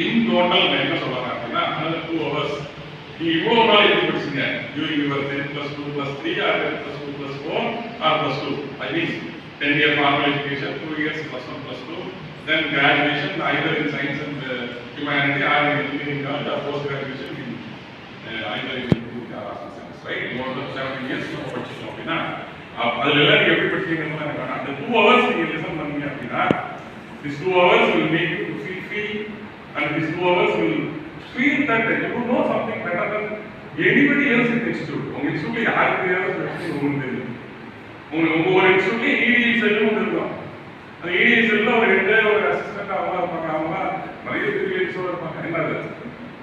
இன் total என்ன சொல்றாங்க அப்படின்னா another 2 hours நீ இவ்வளவு நாள் எப்படி படிச்சீங்க during your 10 plus 2 plus 3 or 10 plus 2 plus 4 or plus 2 I mean 10-year formal education 2 years plus 1 plus 2 then graduation either in science and humanity or in engineering or post graduation in either in science right more than 7 years நம்ம படிச்சோம் அப்படின்னா அதுல எல்லாம் நீங்க எப்படி படிச்சீங்கன்னு எனக்கு அந்த 2 hours நீங்க லிசன் பண்ணீங்க அப்படின்னா these 2 hours will make you to feel and these 2 hours will feel that you know something better than anybody else in the institute. உங்க இன்ஸ்டிடியூட்ல யாருக்கு யாரும் உங்களுக்கு தெரியும். உங்க ஒரு இன்ஸ்டிடியூட்ல EDI செல் ஒன்று இருக்கும். அந்த EDI செல்ல ஒரு அசிஸ்டன்ட் அவங்க இருப்பாங்க. அவங்க நிறைய எக்ஸ்பீரியன்ஸோட இருப்பாங்க. என்னது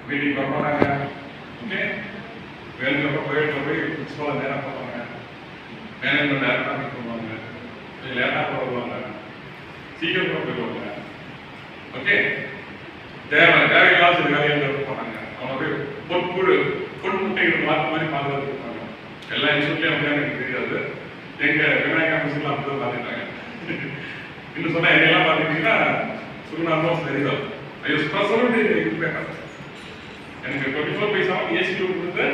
மீட்டிங் பண்ணுவாங்க. ஓகே வேணுங்கிறப்ப போய் பிரின்சிபல் நேரம் பண்ணுவாங்க. மேனேஜ்மெண்ட் டேரக்டா மீட் பண்ணுவாங்க. லேட்டா போடுவாங்க. சீக்கிரமா போயிடுவாங்க. ஓகே தேவையில்லாத சில வேலைகள் போனாங்க. அவங்க போய் பொன்முட்டைகள் மாற்ற மாதிரி பாதுகாத்து இருப்பாங்க. எல்லா இன்ஸ்டியூட்லயும் அப்படியே எனக்கு தெரியாது. எங்க விநாயக கேம்பஸ்ல அப்படிதான் பார்த்துட்டாங்க. இன்னும் சொன்னா என்னெல்லாம் பார்த்துட்டீங்கன்னா சுகுணாமோஸ் தெரியும். ஐயோ ஸ்பெஷல் இன்குபேட்டர் எனக்கு 24 பைசா ஏசி கொடுத்து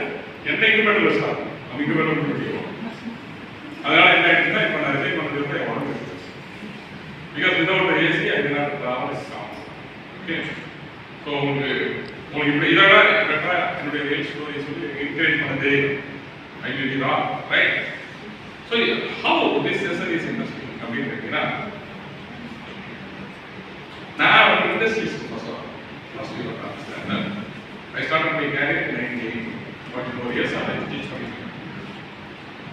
எந்த இன்குபேட்டர் வச்சாங்க அவங்க இன்குபேட்டர் முடியும். அதனால என்ன ஆயிடுச்சுன்னா இப்போ நான் ரிசைன் பண்ணுறது உடம்பு because without AC I can not travel song. Okay so உங்களுக்கு இப்போ இதோட பெட்டரா என்னுடைய ரியல் ஸ்டோரி சொல்லி என்கரேஜ் பண்ண தெரியும். I will be wrong right. So how this session is interesting அப்படின்னு கேட்டீங்கன்னா நான் ஒரு industries first year I started my career in 1984 years I teach computer.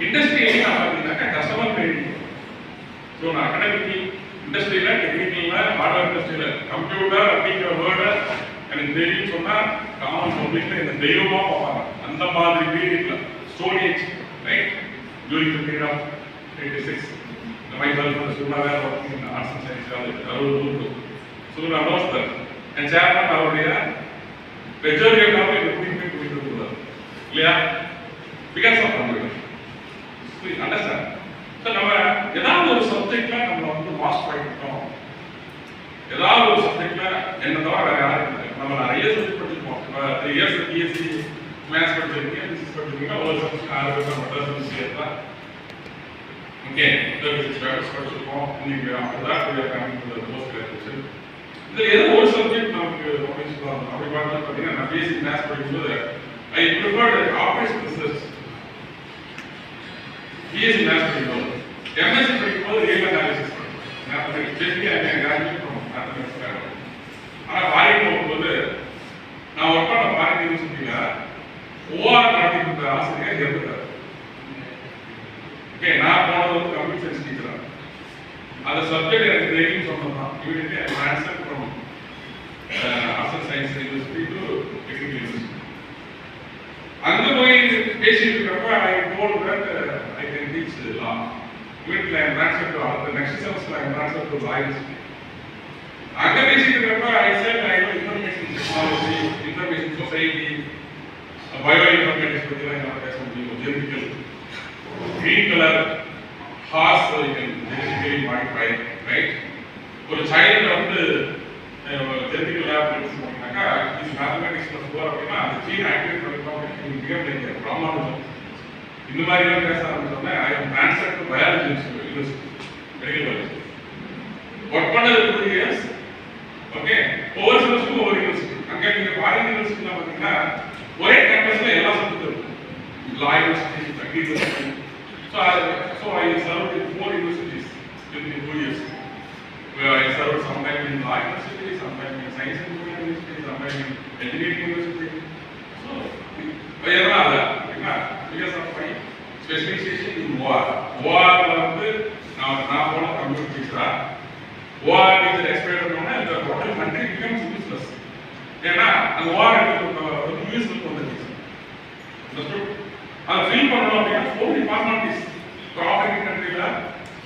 Industry என்ன அப்படின்னாக்கா கஸ்டமர் ட்ரைனிங். ஸோ நான் அகாடமிக் இண்டஸ்ட்ரியில் டெக்னிக்கலில் ஹார்ட்வேர் இண்டஸ்ட்ரியில் கம்ப்யூட்டர் அப்படிங்கிற வேர்டை எனக்கு தெரியும் சொன்னால் காமன் பப்ளிக்கில் என்ன தெய்வமாக பார்ப்பாங்க. அந்த மாதிரி பீரியடில் stone age right during the period of 86 myself Suguna were working in arts and science college Suguna knows that என் சேர்மன் அவருடைய மெஜாரிட்டி ஆஃப் டாபிக் எப்படியுமே போயிட்டு இருக்கிறார் இல்லையா because of computer. Understand. So நம்ம ஏதாவது ஒரு சப்ஜெக்ட்ல நம்ம வந்து மாஸ்டர் ஆகிட்டோம். ஏதாவது ஒரு சப்ஜெக்ட்ல என்ன தவிர வேற யாரும் இல்லை. நம்ம நிறைய சப்ஜெக்ட் படிச்சிருப்போம். 3 இயர்ஸ் பிஎஸ்சி மேத்ஸ் படிச்சிருக்கீங்க, பிசிக்ஸ் படிச்சிருக்கீங்க, ஒரு சப்ஜெக்ட் 6 வருஷம் மட்டும் சேர்த்தா ஓகே பிசிக்ஸ் மேத்ஸ் படிச்சிருப்போம். இன்னைக்கு அப்படிதான் போஸ்ட் கிராஜுவேஷன் இதில் ஏதோ ஒரு சப்ஜெக்ட் நமக்கு ரொம்ப சொல்லலாம். அப்படி பார்த்தா பார்த்தீங்கன்னா நான் பிஎஸ்சி மேத்ஸ் படிக்கும்போது I preferred operation research. BSc maths படிக்கும்போது எம்எஸ்சி படிக்கும்போது ரியல் அனாலிசிஸ் மேத்தமெட்டிக்ஸ் பேசிக்காக கிராஜுவேட் பண்ணுவோம் மேத்தமெட்டிக்ஸ். ஆனால் ஃபாரின் போகும்போது நான் ஒர்க் பண்ண ஃபாரின் யூனிவர்சிட்டியில் ஓஆர் நடத்தி கொடுத்த ஆசிரியர் இறந்துட்டார். ஓகே நான் போனது வந்து கம்ப்யூட்டர் சயின்ஸ் டீச்சராக அந்த சப்ஜெக்ட் எனக்கு தெரியும் சொன்னதான். Immediately I transfer from arts and science university to technical university. அங்கே போய் பேசிட்டு இருக்கிறப்ப I told that I can teach law. Immediately I transfer to the next semester I transfer to law university. அங்கே பேசிட்டு இருக்கிறப்ப ஐ set I know information technology, information society, bio informatics பற்றி என்னால் பேச முடியும். Genetical green color horse you can genetically modify right. ஒரு child வந்து genetic lab எடுத்துக்கிட்டாக்கா இது மேத்தமெட்டிக்ஸ் ப்ளஸ் 4 அப்படின்னா அந்த ஜீன் ஆக்டிவேட் பண்ணிட்டோம் அப்படின்னு பிகம் லைக் பிராமணம். இந்த மாதிரி எல்லாம் பேச ஆரம்பிச்சோம்னா I am transfer to biology university medical college work பண்ணது 2 இயர்ஸ். ஓகே ஒவ்வொரு செமஸ்டரும் ஒவ்வொரு யூனிவர்சிட்டி. அங்கே நீங்கள் ஃபாரின் யூனிவர்சிட்டியில் பார்த்தீங்கன்னா ஒரே கேம்பஸில் எல்லா சப்ஜெக்டும் இருக்கும். Law university, agri university. So I served in 4 universities in 2 years. I served sometime in law university, sometime in science and university, sometime in engineering university. So wherever that, because of my specialization in OR. OR வந்து நான் போன computer டீச்சரா OR teacher expect பண்ணோம்னா இந்த total country becomes useless. ஏன்னா அந்த OR வந்து useful பண்ண டீச்சர் அதை ஃபில் பண்ணணும் அப்படின்னா 4 டிபார்ட்மெண்ட்ஸ் ஆஃப்ரிக்கன் கண்ட்ரியில்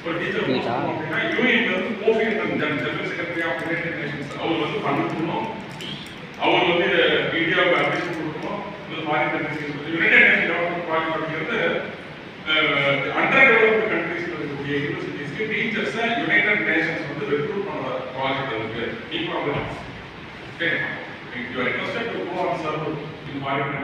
ஒரு டீச்சர் போஸ்ட் அப்படின்னா யூஎன் வந்து Kofi general secretary of United Nations அவர் வந்து பண்ணணும். அவர் வந்து இந்தியாவுக்கு அட்மிஷன் கொடுக்கணும். Foreign countries United Nation development project அப்படிங்கிறது அண்டர் டெவலப்டு கண்ட்ரிஸில் இருக்கக்கூடிய யூனிவர்சிட்டிஸ்க்கு டீச்சர்ஸை யுனைடெட் நேஷன்ஸ் வந்து ரெக்ரூட் பண்ணுற ப்ராஜெக்ட் இருக்கு. இப்போ okay If you are interested to go on server in foreign